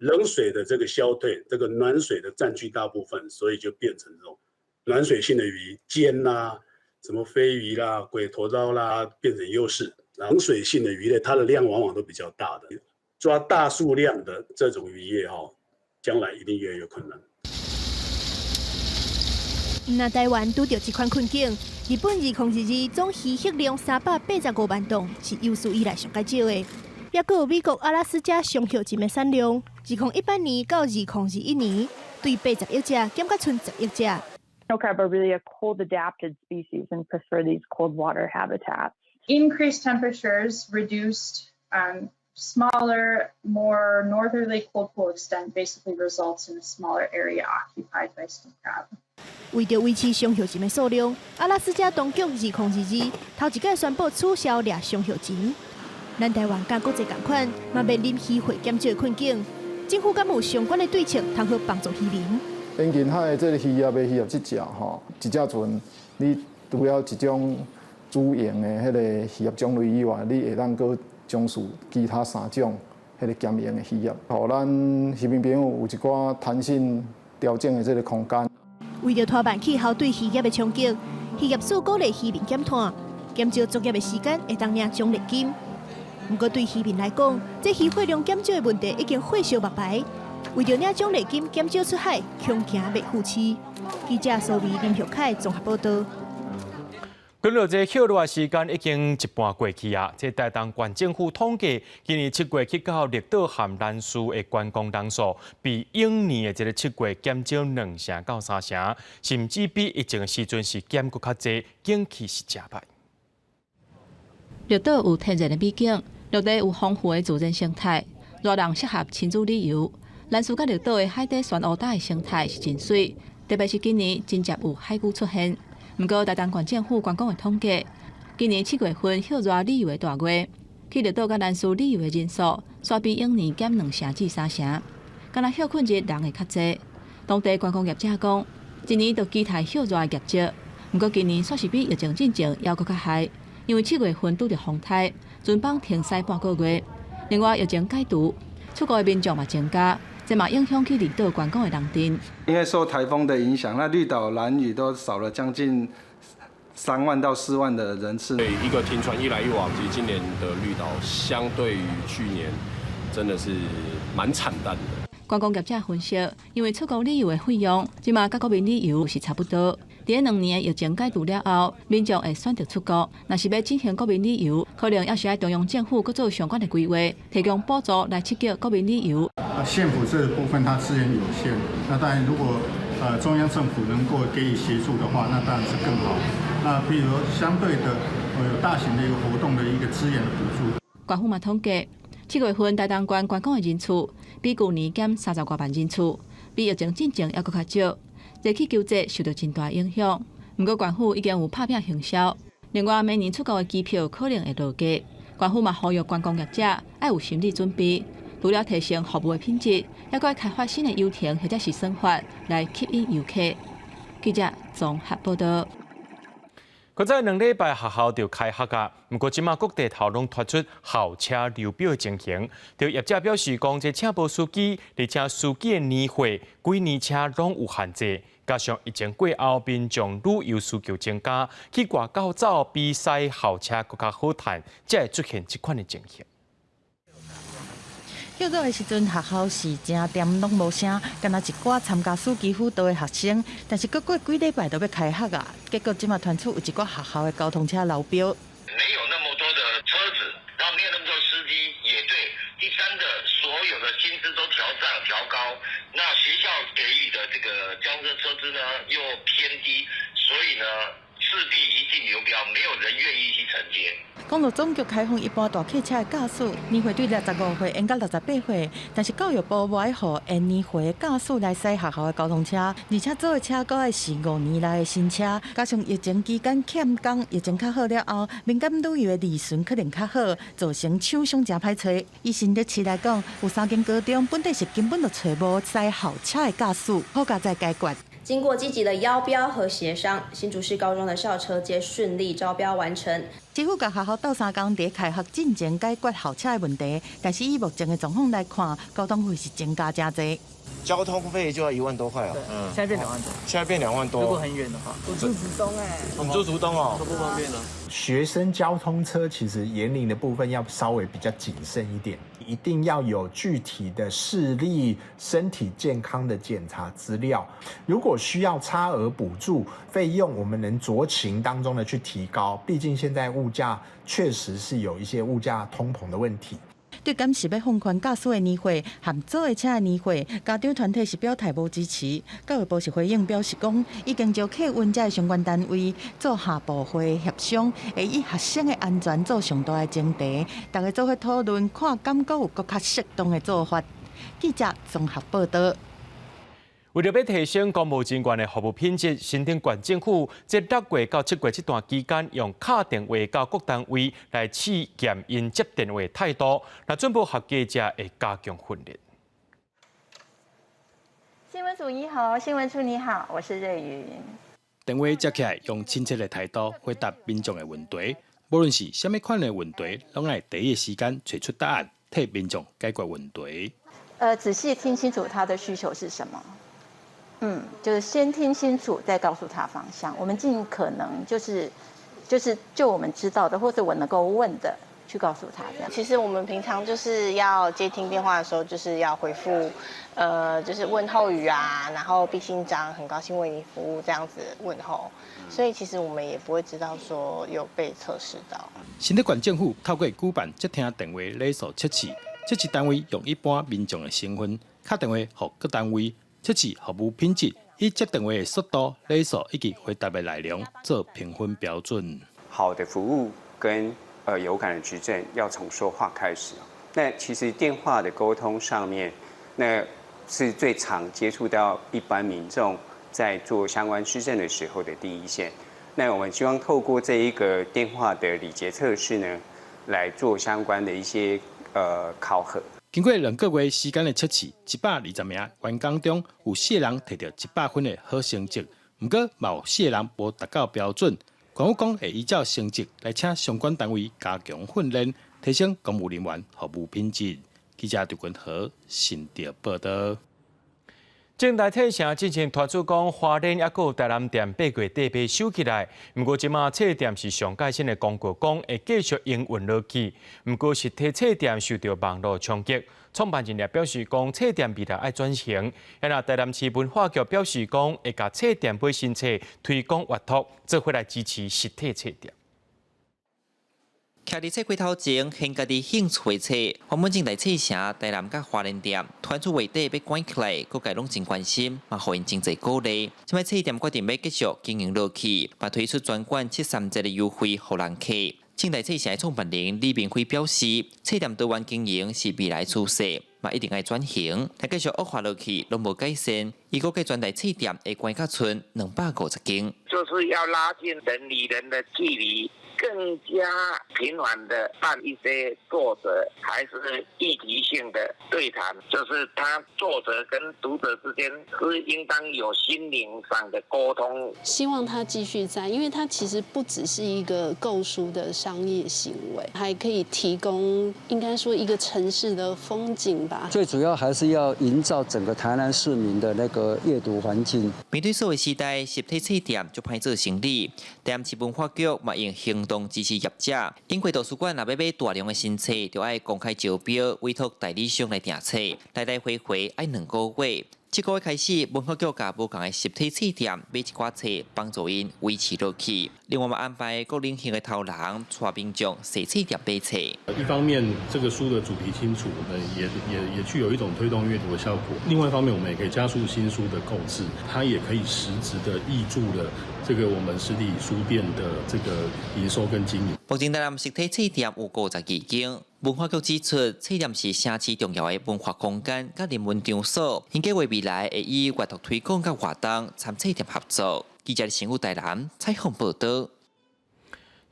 冷水的这个消退，这个暖水的占据大部分，所以就变成这种暖水性的鱼，尖啦、什么飞鱼啦、鬼头刀啦，变成优势。冷水性的鱼类，它的量往往都比较大的，抓大数量的这种渔业将来一定越来越困难。那台湾拄到这款困境，日本2022总渔获量385万吨，是有史以来上较少的。也佫有美国阿拉斯加双血鲫的产量，2018年到2021年，对80亿只减到剩10亿只。Snow crab are really a cold-adapted species and prefer these cold water habitats. Increased temperatures reduced smaller, more northerly cold pool extent basically results in a smaller area occupied by snow crab. 为着维持双血鲫的数量，阿拉斯加当局2022头一届宣布取消掠双血鲫。咱台湾甲国际同款，嘛面临渔获减少的困境。政府敢有相关的对策，通好帮助渔民？边近海的这个渔业要渔业这只一只船，你除了一种主营的迄个渔业种类以外，你会当搁从事其他3种迄个兼营的渔业，互咱渔民朋友有一寡弹性调整的这个空间。为着拖慢气候对渔业的冲击，渔业署鼓励渔民减碳，减少作业的时间，会当领奖励金。不过对渔民来讲，这渔获量减少的问题已经火烧目牌。为着领奖励金减少出海，恐惊袂付起。记者苏美林秀凯综合报道。今日这休热时间已经一半过去啊！这台东县政府统计，今年7月去到绿岛和兰屿的观光人数，比往年的这个7月减少2成到3成，甚至比疫情的时阵是减搁较济，景气是真歹。绿岛有天然的美景，陆地有丰富的自然生态，热人适合亲子旅游。兰屿甲绿岛的海底酸乌带的生态是真水，特别是今年真接有海龟出现。不过，台东县政府观光的统计，今年7月份休热旅游的大月，去绿岛甲兰屿旅游的人数，煞比往年减2成至3成。敢若休困日人会较济。当地观光业者讲，今年就期待休热的业绩，不过今年煞是比疫情之前还佫较害，因为7月份拄着风台，船帮停驶半个月。另外，疫情解除，出国的民众嘛增加，这嘛影响去离岛观光的人阵。因为受台风的影响，那绿岛、兰屿都少了将近3万到4万的人次。对一个停船一来一往，其实今年的绿岛相对于去年真的是蛮惨淡的。观光业者分析，因为出国旅游的费用，即嘛甲国民旅游是差不多。伫2年疫情解除了后，民众会选择出国。若是要进行国民旅游，可能要是要中央政府搁做相关的规划，提供补助来刺激国民旅游。县府这部分它资源有限，那当然如果中央政府能够给予协助的话，那当然是更好。那比如相对的有大型的一个活动的一个资源的补助。县府嘛统计，7月份大东县观光的人次比去年减30多万人次，比疫情进前还佫较少。热气救济受到真大影响，不过县府已经有拍拼行销。另外，明年出国的机票可能会落价。县府嘛呼吁观光业者要有心理准备，除了提升服务的品质，还该开发新的游艇或者是算法来吸引游客。记者综合报道。搁在2礼拜学校就开学啊，不过即马各地头拢传出校车流标的情形。就业者表示讲，这请无司机，而且司机的年岁、几年车拢有限制，加上疫情过后，民众旅游需求增加，去外口走比赛校车更加好赚，才会出现这款的情形。休热的时阵，学校是正点拢无声，敢若一寡参加司机辅导的学生，但是过几礼拜都要开学啊，结果即马传出有一寡学校的交通车流标。没有那么多的车子，然后没有那么多司机，也对。第三个，所有的薪资都调高，那学校给予的这个交通车资呢又偏低，所以呢势必一定流标，没有人愿意去承接。公路总局开放一般大客车的驾驶，年岁对65岁延到68岁，但是教育部无爱予延年岁的驾驶来驶学校的交通车，而且做的车阁爱是5年内的新车，加上疫情期间欠工，疫情较好了后，民间旅游的利润可能较好，造成厂商真歹找。以新竹市来讲，有3间高中本地是根本就找无驶校车的驾驶，好加再解决。经过积极的邀标和协商，新竹市高中的校车皆顺利招标完成。政府甲学校斗3工伫开学进前解决校车的问题，但是以目前的状况来看，交通费是增加真多。交通费就要1万多块哦，现在变2万多。现在变2万多。如果很远的话，我住竹东你住竹东哦，都不方便了。学生交通车其实年龄的部分要稍微比较谨慎一点，一定要有具体的视力、身体健康的检查资料。如果需要差额补助费用，我们能酌情当中的去提高，毕竟现在物价确实是有一些物价通膨的问题。对敢是要放宽驾驶的年岁和坐的车的年岁，家长团体是表态无支持。教育部是回应表示讲，已经招客运这相关单位做下部会协商，会以学生的安全做上大的前提。大家做伙讨论，看敢阁有更较适当的做法。记者综合报道。为了要提升公务人员的服务品质，新竹县政府在6月到7月这段期间，用敲电话到各单位来试验因接电话的态度，那准备合格者会加强训练。新闻组你好，新闻处你好，我是瑞云。电话接起来，用亲切的态度回答民众的问题，无论是什么款的问题，拢爱第一时间找出答案，替民众解决问题。仔细听清楚他的需求是什么。就是先听清楚，再告诉他方向。我们尽可能就我们知道的，或者我能够问的，去告诉他这样。其实我们平常就是要接听电话的时候，就是要回复，就是问候语啊，然后毕姓长，很高兴为你服务这样子问候。所以其实我们也不会知道说有被测试到。新竹县政府透过举办接听电话礼数测试，测试单位用一般民众的身份打电话给各单位。测试服务品质，以接电话的速度、礼数以及回答的内容做评分标准。好的服务跟有感的执政要从说话开始。那其实电话的沟通上面，那是最常接触到一般民众在做相关施政的时候的第一线。那我们希望透过这一个电话的礼节测试呢，来做相关的一些考核。经过2个月时间的测试，120名员工中有4人摕到100分的好成绩，不过嘛有4人无达到标准。县府讲会依照成绩来请相关单位加强训练，提升公务人员服务品质。记者刘君和新潮报道。正大体城之前传出讲，花莲还有台南店8月底被收起来。不过，即马册店是上届新的公告，讲会继续营运落去。不过，实体册店受到网络冲击，创办人也表示讲，册店未来爱转型。那台南市文化局表示讲，会甲册店买新册推广活动，做回来支持实体册店。徛伫册柜头前，献家己兴趣的册。黄文正来册城台南甲花莲店，传出月底要关起来，各界拢真关心，嘛互因真侪鼓励。即摆册店决定要继续经营落去，嘛推出专管73折的优惠，互人客。正大册城的创办人李明辉表示，册店多元经营是未来趋势，嘛一定爱转型。但继续恶化落去，拢无改善。伊估计全台册店会关甲剩250间，就是要拉近人与人的距离。更加频繁的办一些作者还是议题性的对谈，就是他作者跟读者之间是应当有心灵上的沟通。希望他继续在，因为他其实不只是一个购书的商业行为，还可以提供应该说一个城市的风景吧。最主要还是要营造整个台南市民的那个阅读环境。面对数位时代，实体册店就歹做生意，台南市文化局嘛用行动支持业者，英国图书馆若要买大量的新册，就要公开招标，委托代理商来订册，来来回回爱2个月。这个月开始，文化局甲无共的实体册店买一寡册，帮助因维持落去。另外嘛安排各类型的头人带民众踅册店买册。一方面，这个书的主题清楚，也具有一种推动阅读的效果。另外一方面，我们也可以加速新书的购置，它也可以实质的挹注了这个我们实体书店的这个营收跟经营。目前台南实体册店有52间。文化局指出，册店是城市重要的文化空间，甲人文场所。因计划未来会以阅读推广甲活动参册店合作。记者新闻台南采访报道。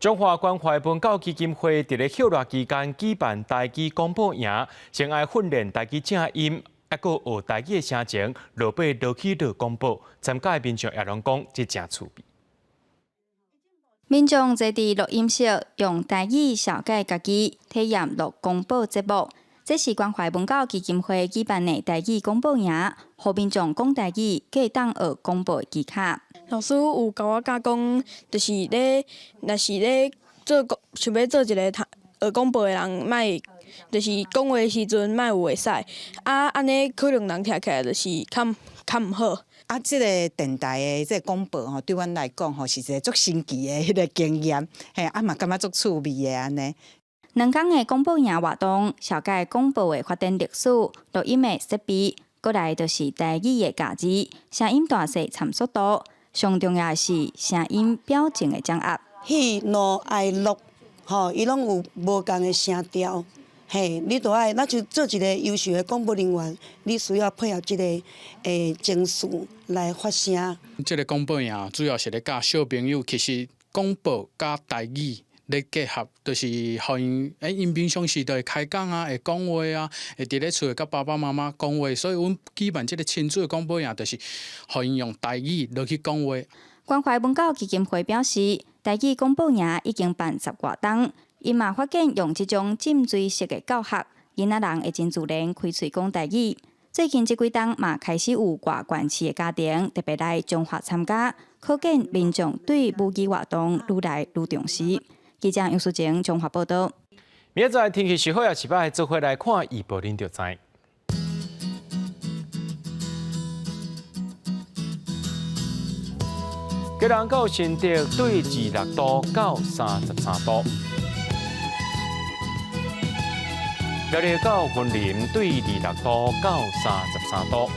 中华关怀文教基金会伫咧休热期间举办台语广播营，先爱训练台语正音，还佫学台语的声情，落尾落去落广播。参加的民众也拢讲，这真趣味。民众坐伫录音室，用台语小解家己体验录广播节目。这是关怀文教基金会举办的台语广播营，互民众讲台语，可以当学广播的技巧。老师有教我讲，就是若是咧想要做一个学广播的人，莫就是讲话时阵莫有会使，安尼可能人听起来就是较毋好。这个电台的这个广播吼，对阮来讲吼是一个足新奇的迄个经验，嘛感觉足趣味的安尼。2天的广播营活动，了解广播的发展历史、录音的设备，过来就是台语的价值、声音大小参数度，上重要的是声音表情的掌握。喜怒哀乐，吼，伊拢有无共的声调。你都爱，咱就做一个优秀的广播人员，你需要配合这个情绪来发声。这个广播营主要是咧教小朋友，其实广播加台语咧结合，就是互因平常时都会开讲啊，会讲话啊，会伫咧厝甲爸爸妈妈讲话，所以阮举办这个亲子的广播营，就是互因用台语落去讲话。关怀文教基金会表示，台语广播营已经办10多档。因嘛发现用这种浸水式的教学，囡仔人会真自然开嘴讲台语。最近这几档嘛开始有外县市的家庭特别来中华参加，可见民众对母语活动愈来愈重视。记者杨淑晴中华报道。明仔载天气是好也是歹，做回来看预报，恁就知。吉兰到新竹对26度到33度。苗栗到云林对26度到33度，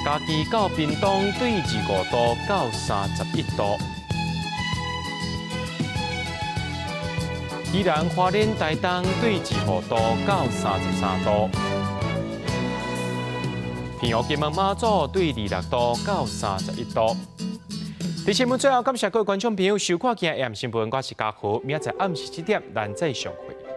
嘉义到屏东对25度到31度，宜兰花莲台东对15度到33度，平湖金门马祖对26度到31度。伫新闻最后，感谢各位观众朋友收看今日AM新闻，我是嘉豪，明仔载暗时7点咱再相会。